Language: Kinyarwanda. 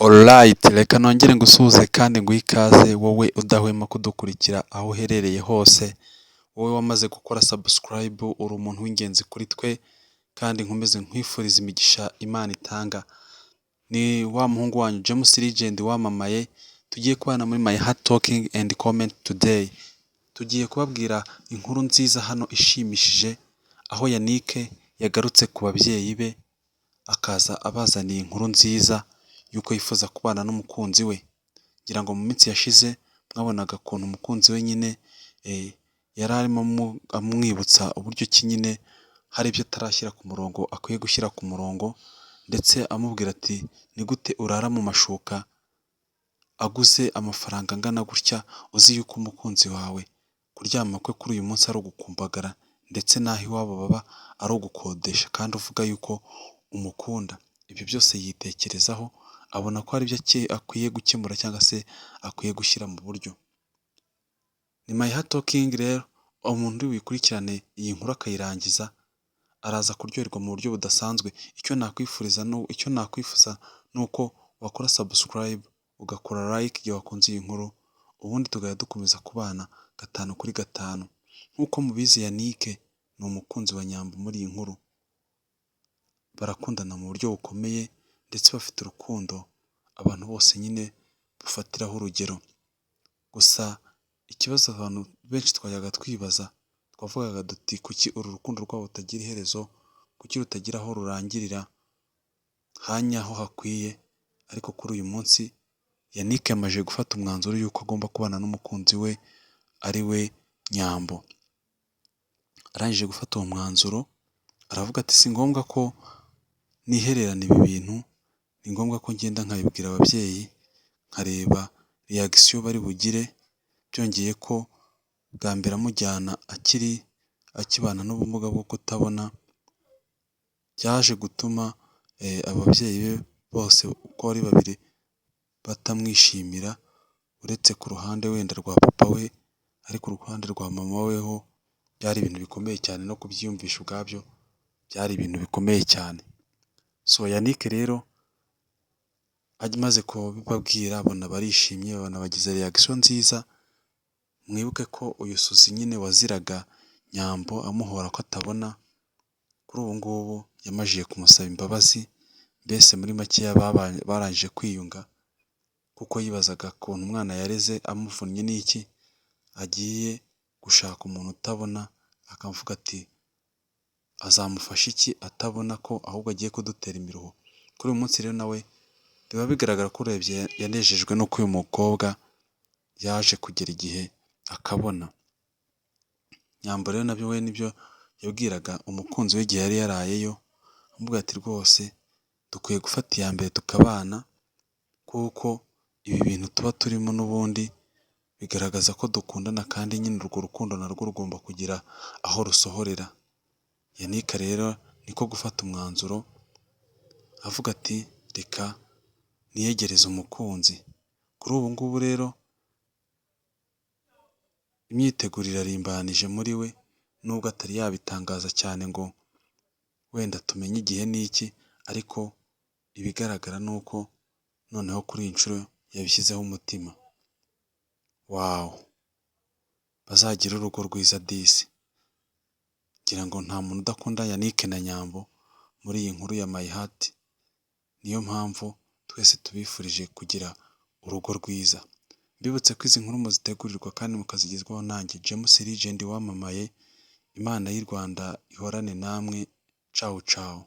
Alright, reka nongere ngusuhuze kandi nguhe ikaze wowe udahwema kudukurikira aho uherereye hose, wowe wamaze gukora subscribe uri umuntu w'ingenzi kuri twe kandi nkomeze nkwifuriza imigisha Imana itanga. Ni wa muhungu wanyu James Legend wamamaye, tugiye kubana muri My Heart Talking and Comment today. Tugiye kubabwira inkuru nziza hano ishimishije, aho Yannick yagarutse ku babyeyi be, akaza abazaniye inkuru nziza yuko yifuza kubana n'umukunzi we. Ngira ngo mu minsi yashize mwabonaga ukuntu umukunzi we nyine yari arimo amwibutsa uburyo ki nyine hari ibyo atarashyira ku murongo akwiye gushyira ku murongo, ndetse amubwira ati ni gute urara mu mashuka aguze amafaranga angana gutya, uzi yuko umukunzi wawe kuryama kwe kuri uyu munsi ari ugukumbagara, ndetse n'aho iwabo baba ari ugukodesha, kandi uvuga yuko umukunda. Ibyo byose yitekerezaho abona ko hari ibyo akwiye gukemura cyangwa se akwiye gushyira mu buryo. Ni My Heart Talking rero, umuntu wikurikirane iyi nkuru akayirangiza araza kuryoherwa mu buryo budasanzwe. Icyo nakwifuza ni uko wakora subscribe, ugakora like igihe wakunze iyi nkuru, ubundi tugahita dukomeza kubana 5 kuri 5. Nk'uko mubizi Yannick ni umukunzi wa Nyambo muri iyi nkuru, barakundana mu buryo bukomeye ndetse bafite urukundo abantu bose nyine bafatiraho urugero. Gusa ikibazo abantu benshi twajyaga twibaza, twavugaga duti kuki uru rukundo rwabo rutagira iherezo, kuki rutagira aho rurangirira hanyaho hakwiye. Ariko kuri uyu munsi Yannick yamaze gufata umwanzuro yuko agomba kubana n'umukunzi we ari we Nyambo. Arangije gufata uwo mwanzuro aravuga ati si ngombwa ko nihererana ibi bintu, ni ngombwa ko ngenda nkabibwira ababyeyi nkareba reaction bari bugire. Byongeye ko bwa mbere amujyana akibana n'ubumuga bwo kutabona, byaje gutuma ababyeyi be bose uko ari babiri batamwishimira, uretse ku ruhande wenda rwa papa we, ariko uruhande rwa mama we ho byari ibintu bikomeye cyane, no kubyiyumvisha ubwabyo byari ibintu bikomeye cyane. So Yannick rero amaze kubibabwira abona barishimye, abona bagize reaction nziza. Mwibuke ko uyu Suzi nyine waziraga Nyambo amuhora ko atabona, kuri ubu ngubu yamajije kumusaba imbabazi. Mbese muri makeya barangije kwiyunga, kuko yibazaga ukuntu umwana yareze amuvunnye n'iki, agiye gushaka umuntu utabona, akavuga ati azamufasha iki atabona, ko ahubwo agiye kudutera imiruho. Kuri uyu munsi rero nawe biba bigaragara ko urebye yanejejwe n'uko uyu mukobwa yaje kugera igihe akabona. Nyambo rero nabyo we nibyo yabwiraga umukunzi we igihe yari yarayeyo, amubwira ati rwose dukwiye gufata iya mbere tukabana, kuko ibi bintu tuba turimo n'ubundi bigaragaza ko dukundana, kandi nyine urwo rukundo narwo rugomba kugira aho rusohorera. Yannick rero niko gufata umwanzuro avuga ati reka niyegereze umukunzi. Kuri ubu ngubu rero imyiteguro irarimbanije muri we, nubwo atari yabitangaza cyane ngo wenda tumenye igihe n'iki, ariko ibigaragara ni uko noneho kuri iyi nshuro yabishyizeho umutima. Wow, bazagira urugo rwiza disi. Ngira ngo nta muntu udakunda Yannick na Nyambo muri iyi nkuru ya My Heart. Niyo mpamvu twese tubifurije kugira urugo rwiza. Mbibutse ko izi nkuru muzitegurirwa kandi mukazigezwaho nanjye James Legend wamamaye. Imana y'u Rwanda ihorane namwe. Ciao ciao.